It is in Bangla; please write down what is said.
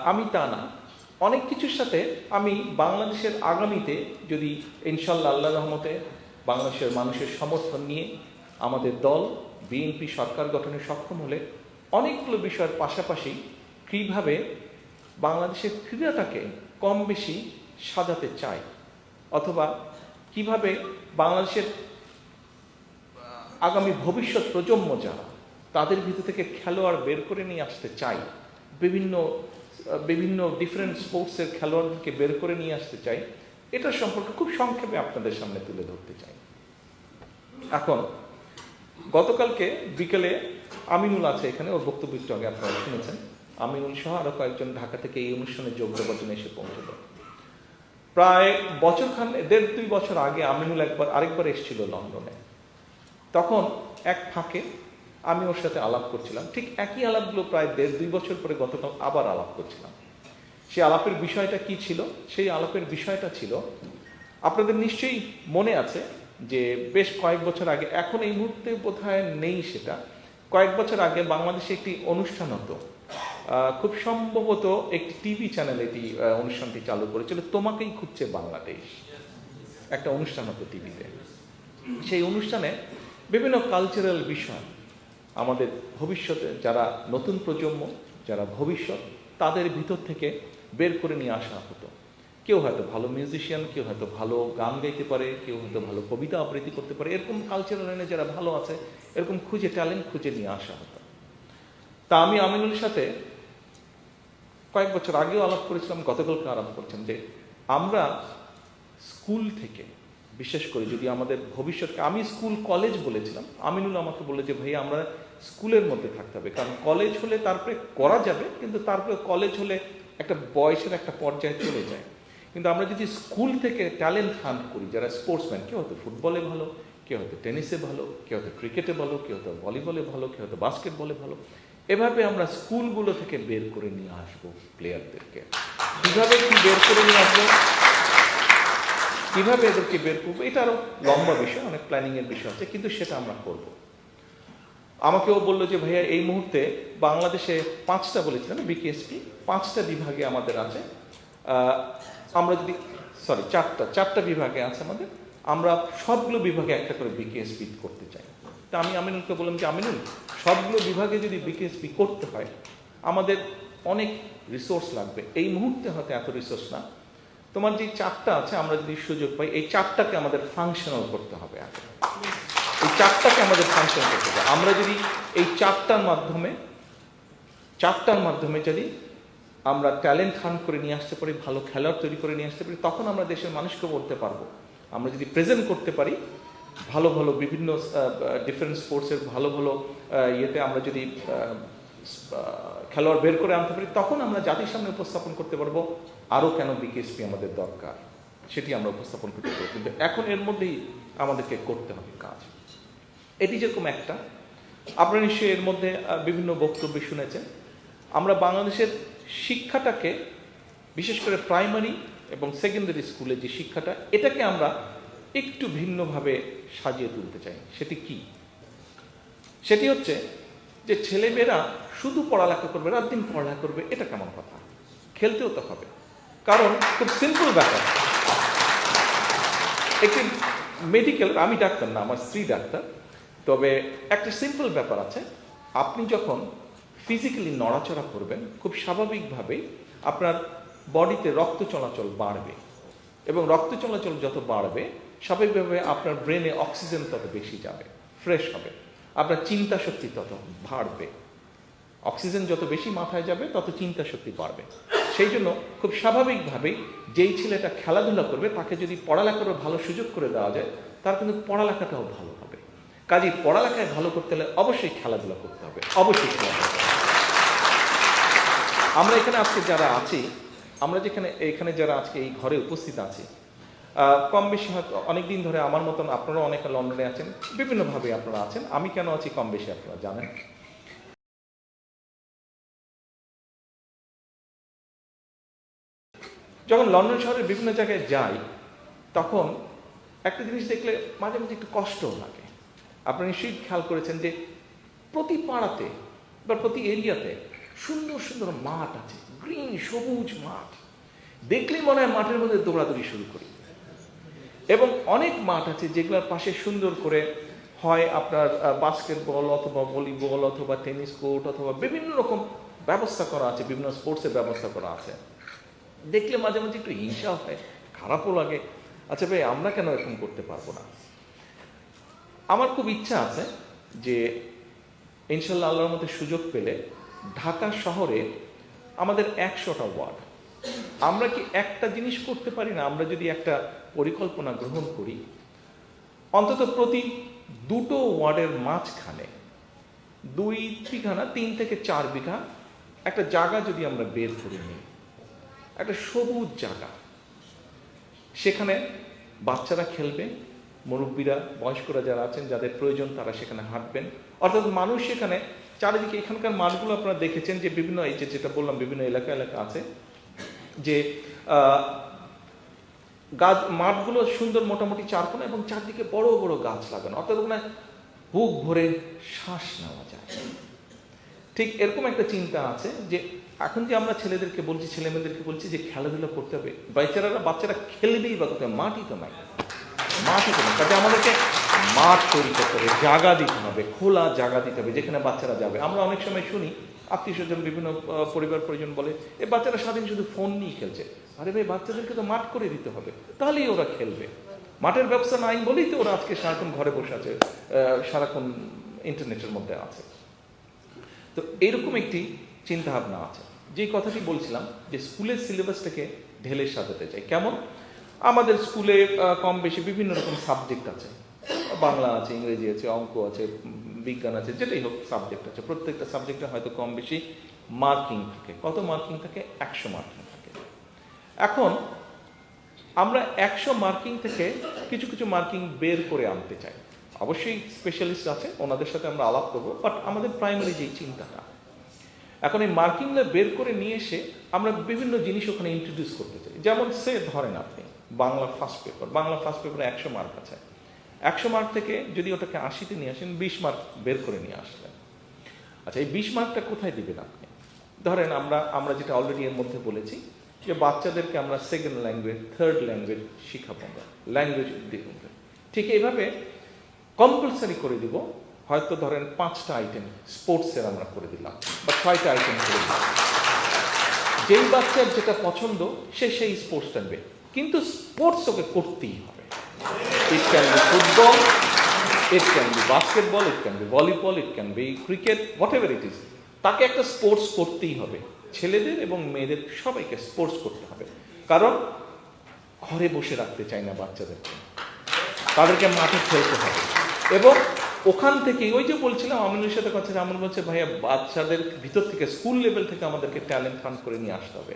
আমি তা না, অনেক কিছুর সাথে আমি বাংলাদেশের আগামীতে যদি ইনশাল্লাহ আল্লাহ রহমতে বাংলাদেশের মানুষের সমর্থন নিয়ে আমাদের দল বিএনপি সরকার গঠনে সক্ষম হলে অনেকগুলো বিষয়ের পাশাপাশি কীভাবে বাংলাদেশের ক্রীড়াটাকে কম বেশি সাজাতে চাই, অথবা কিভাবে বাংলাদেশের আগামী ভবিষ্যৎ প্রজন্ম যারা তাদের ভিতর থেকে খেলোয়াড় বের করে নিয়ে আসতে চাই, বিভিন্ন ডিফারেন্ট স্পোর্টসের খেলোয়াড়কে বের করে নিয়ে আসতে চাই, এটা সম্পর্কে খুব সংক্ষেপে আপনাদের সামনে তুলে ধরতে চাই। এখন গতকালকে বিকেলে আমিনুল আছে এখানে, ওর বক্তব্য একটু আগে আপনারা শুনেছেন। আমিনুল সহ আরো কয়েকজন ঢাকা থেকে এই অনুষ্ঠানে যোগ দেওয়ার জন্য এসে পৌঁছল। প্রায় দেড় দুই বছর আগে আমিনুল আরেকবার এসেছিল লন্ডনে। তখন এক ফাঁকে আমি ওর সাথে আলাপ করছিলাম, ঠিক একই আলাপগুলো প্রায় দেড় দুই বছর পরে গতকাল আবার আলাপ করছিলাম। সেই আলাপের বিষয়টা কি ছিল? সেই আলাপের বিষয়টা ছিল, আপনাদের নিশ্চয়ই মনে আছে যে বেশ কয়েক বছর আগে, এখন এই মুহূর্তে বোধহয় নেই সেটা, কয়েক বছর আগে বাংলাদেশে একটি অনুষ্ঠান হতো, খুব সম্ভবত একটি টিভি চ্যানেল এটি অনুষ্ঠানটি চালু করেছিল, তোমাকেই খুঁজছে বাংলাদেশ, একটা অনুষ্ঠান হতো টিভিতে। সেই অনুষ্ঠানে বিভিন্ন কালচারাল বিষয় আমাদের ভবিষ্যতে যারা নতুন প্রজন্ম, যারা ভবিষ্যৎ, তাদের ভিতর থেকে বের করে নিয়ে আসা হতো। কেউ হয়তো ভালো মিউজিশিয়ান, কেউ হয়তো ভালো গান গাইতে পারে, কেউ হয়তো ভালো কবিতা আবৃত্তি করতে পারে, এরকম কালচারাল লাইনে যারা ভালো আছে এরকম ট্যালেন্ট খুঁজে নিয়ে আসা হতো। তা আমি আমিনুল সাথে কয়েক বছর আগেও আলাপ করেছিলাম, গতকালকে আলাপ করছেন যে আমরা স্কুল থেকে, বিশেষ করে যদি আমাদের ভবিষ্যৎকে, আমি স্কুল কলেজ বলেছিলাম, আমিনুল আমাকে বলে যে ভাই আমরা স্কুলের মধ্যে থাকতে হবে, কারণ কলেজ হলে তারপরে করা যাবে, কিন্তু তারপরে কলেজ হলে একটা বয়সের একটা পর্যায়ে চলে যায়। কিন্তু আমরা যদি স্কুল থেকে ট্যালেন্ট হান্ট করি, যারা স্পোর্টসম্যান, কেউ হয়তো ফুটবলে ভালো, কেউ হয়তো টেনিসে ভালো, কেউ হয়তো ক্রিকেটে ভালো, কেউ হয়তো ভলিবলে ভালো, কেউ হয়তো বাস্কেটবলে ভালো, এভাবে আমরা স্কুলগুলো থেকে বের করে নিয়ে আসবো প্লেয়ারদেরকে। কিভাবে কি বের করে নিয়ে আসবো, কিভাবে এদেরকে বের করবো, এটা আরো লম্বা বিষয়, অনেক প্ল্যানিং এর বিষয় আছে, কিন্তু সেটা আমরা করব। আমাকেও বললো যে ভাইয়া এই মুহূর্তে বাংলাদেশে 5টা বলেছিলেন বিকেএসপি, 5টা বিভাগে আমাদের আছে, আমরা যদি চারটা বিভাগে আছে আমাদের, আমরা সবগুলো বিভাগে একটা করে বিকেএসপি করতে চাই। তা আমি আমিনুলকে বললাম যে আমিনুল, সবগুলো বিভাগে যদি বিকেএসপি করতে হয় আমাদের অনেক রিসোর্স লাগবে, এই মুহূর্তে হয়তো এত রিসোর্স না, তোমার যে 4টা আছে আমরা যদি সুযোগ পাই এই 4টাকে আমাদের ফাংশনাল করতে হবে, এই 4টাকে আমাদের ফাংশন করতে হবে। আমরা যদি এই 4টার মাধ্যমে যদি আমরা ট্যালেন্ট হান্ট করে নিয়ে আসতে পারি, ভালো খেলোয়াড় তৈরি করে নিয়ে আসতে পারি, তখন আমরা দেশের মানুষকে বলতে পারবো। আমরা যদি প্রেজেন্ট করতে পারি ভালো ভালো বিভিন্ন ডিফারেন্ট স্পোর্টসের ভালো ভালো ইয়েতে আমরা যদি খেলোয়াড় বের করে আনতে পারি, তখন আমরা জাতির সামনে উপস্থাপন করতে পারবো আরও কেন বিকেএসপি আমাদের দরকার, সেটি আমরা উপস্থাপন করতে পারবো। কিন্তু এখন এর মধ্যেই আমাদেরকে করতে হবে কাজ। এটি যেরকম একটা, আপনারা নিশ্চয়ই এর মধ্যে বিভিন্ন বক্তব্য শুনেছেন, আমরা বাংলাদেশের শিক্ষাটাকে, বিশেষ করে প্রাইমারি এবং সেকেন্ডারি স্কুলে যে শিক্ষাটা, এটাকে আমরা একটু ভিন্নভাবে সাজিয়ে তুলতে চাই। সেটি কি? সেটি হচ্ছে যে ছেলেমেয়েরা শুধু পড়ালেখা করবে, রাত দিন পড়ালেখা করবে, এটা কেমন কথা? খেলতেও তো হবে। কারণ খুব সিম্পল ব্যাপার, একটি মেডিকেল, আমি ডাক্তার না, আমার স্ত্রী ডাক্তার, তবে একটা সিম্পল ব্যাপার আছে, আপনি যখন ফিজিক্যালি নড়াচড়া করবেন খুব স্বাভাবিকভাবেই আপনার বডিতে রক্ত চলাচল বাড়বে, এবং রক্ত চলাচল যত বাড়বে স্বাভাবিকভাবে আপনার ব্রেনে অক্সিজেন তত বেশি যাবে, ফ্রেশ হবে, আপনার চিন্তা শক্তি তত বাড়বে। অক্সিজেন যত বেশি মাথায় যাবে তত চিন্তা শক্তি বাড়বে। সেই জন্য খুব স্বাভাবিকভাবেই যেই ছেলেটা খেলাধুলা করবে তাকে যদি পড়ালেখার ভালো সুযোগ করে দেওয়া যায়, তার কিন্তু পড়ালেখাটাও ভালো হবে। কাজেই পড়ালেখায় ভালো করতে হলে অবশ্যই খেলাধুলা করতে হবে, অবশ্যই খেলাধুলা করতে হবে। আমরা এখানে আজকে যারা আছি, আমরা এখানে যারা আজকে এই ঘরে উপস্থিত আছি, কম বেশি হয়তো অনেকদিন ধরে আমার মতন আপনারা অনেকে লন্ডনে আছেন, বিভিন্নভাবে আপনারা আছেন। আমি কেন আছি কম বেশি আপনারা জানেন। যখন লন্ডন শহরের বিভিন্ন জায়গায় যাই, তখন একটা জিনিস দেখলে মাঝে মাঝে একটু কষ্টও লাগে। আপনারা নিশ্চয়ই খেয়াল করেছেন যে প্রতি পাড়াতে বা প্রতি এরিয়াতে সুন্দর সুন্দর মাঠ আছে, গ্রিন সবুজ মাঠ, দেখলেই মনে হয় মাঠের মধ্যে দৌড়াদৌড়ি শুরু করি। এবং অনেক মাঠ আছে যেগুলোর পাশে সুন্দর করে হয় আপনার বাস্কেটবল অথবা ভলিবল অথবা টেনিস কোর্ট অথবা বিভিন্ন রকম ব্যবস্থা করা আছে, বিভিন্ন স্পোর্টসের ব্যবস্থা করা আছে। দেখলে মাঝে মাঝে একটু হিংসা হয়, খারাপও লাগে, আচ্ছা ভাই আমরা কেন এরকম করতে পারবো না। আমার খুব ইচ্ছা আছে যে ইনশাল্লাহ আল্লাহর মধ্যে সুযোগ পেলে ঢাকা শহরে আমাদের 100টা ওয়ার্ড, আমরা কি একটা জিনিস করতে পারি না? আমরা যদি একটা পরিকল্পনা গ্রহণ করি, অন্তত প্রতি 2টো ওয়ার্ডের মাঝখানে 2 বিঘা না 3 থেকে 4 বিঘা একটা জায়গা যদি আমরা বের করে নিই, একটা সবুজ জায়গা, সেখানে বাচ্চারা খেলবে, মুরব্বীরা বয়স্করা যারা আছেন যাদের প্রয়োজন তারা সেখানে হাঁটবেন, অর্থাৎ মানুষ সেখানে চারিদিকে, এখানকার মাঠগুলো আপনারা দেখেছেন যে বিভিন্ন, এই যেটা বললাম বিভিন্ন এলাকা এলাকা আছে যে গাছ, মাঠগুলো সুন্দর মোটামুটি 4 কোণা এবং চারদিকে বড় বড় গাছ লাগানো, অর্থাৎ ওখানে বুক ভরে শ্বাস নেওয়া যায়। ঠিক এরকম একটা চিন্তা আছে যে এখন যে আমরা ছেলেদেরকে বলছি, ছেলেমেয়েদেরকে বলছি যে খেলাধুলা করতে হবে, বাচ্চারা খেলবেই বা কোথায়, মাঠই তো নাই, তাতে আমাদেরকে মাঠ তৈরি করতে হবে, জায়গা দিতে হবে, খোলা জায়গা দিতে হবে যেখানে বাচ্চারা যাবে। আমরা অনেক সময় শুনি আত্মীয় স্বজন বিভিন্ন পরিবার পরিজন বলে এই বাচ্চারা সারাদিন শুধু ফোন নিয়ে খেলছে। আরে ভাই, বাচ্চাদেরকে তো মাঠ করে দিতে হবে, তাহলেই ওরা খেলবে। মাঠের ব্যবস্থা নাই বলেই তো ওরা আজকে সারাক্ষণ ঘরে বসে আছে, সারাক্ষণ ইন্টারনেটের মধ্যে আছে। তো এইরকম একটি চিন্তা ভাবনা আছে। যে কথাটি বলছিলাম যে স্কুলের সিলেবাসটাকে ঢেলে সাজাতে চাই। কেমন? আমাদের স্কুলে কম বেশি বিভিন্ন রকম সাবজেক্ট আছে, বাংলা আছে, ইংরেজি আছে, অঙ্ক আছে, বিজ্ঞান আছে, যেটাই হোক সাবজেক্ট আছে। প্রত্যেকটা সাবজেক্টে হয়তো কম বেশি মার্কিং থাকে। কত মার্কিং থাকে? 100 মার্কিং থাকে। এখন আমরা 100 মার্কিং থেকে কিছু কিছু মার্কিং বের করে আনতে চাই। অবশ্যই স্পেশালিস্ট আছে, ওনাদের সাথে আমরা আলাপ করবো, বাট আমাদের প্রাইমারি যেই চিন্তাটা, এখন এই মার্কিংটা বের করে নিয়ে এসে আমরা বিভিন্ন জিনিস ওখানে ইন্ট্রোডিউস করতে চাই। যেমন সে ধরেন আপনি বাংলা ফার্স্ট পেপারে 100 মার্ক আছে, 100 মার্ক থেকে যদি ওটাকে 80-তে নিয়ে আসেন, 20 মার্ক বের করে নিয়ে আসলেন। আচ্ছা, এই 20 মার্কটা কোথায় দিবেন আপনি? ধরেন আমরা যেটা অলরেডি এর মধ্যে বলেছি যে বাচ্চাদেরকে আমরা সেকেন্ড ল্যাঙ্গুয়েজ, থার্ড ল্যাঙ্গুয়েজ শিখাবো, ল্যাঙ্গুয়েজ দিব। ঠিক এইভাবে কম্পালসারি করে দিব। হয়তো ধরেন 5টা আইটেম স্পোর্টসের আমরা করে দিলাম, বা 6টা আইটেম করে দিলাম। যেই বাচ্চার যেটা পছন্দ সে সেই স্পোর্টস টানবে, কিন্তু স্পোর্টস ওকে করতেই হবে। It can be football, it can be basketball, it can be volleyball, it can be cricket, what ever it is, তাকে একটা স্পোর্টস করতেই হবে। ছেলেদের এবং মেয়েদের সবাইকে স্পোর্টস করতে হবে, কারণ ঘরে বসে রাখতে চাই না বাচ্চাদেরকে, তাদেরকে মাঠে খেলতে হবে। এবং ওখান থেকে ওই যে বলছিলাম আমিনুর সাথে কথা, আমন বলছে ভাইয়া বাচ্চাদের ভিতর থেকে, স্কুল লেভেল থেকে আমাদেরকে ট্যালেন্ট ফান্ড করে নিয়ে আসতে হবে।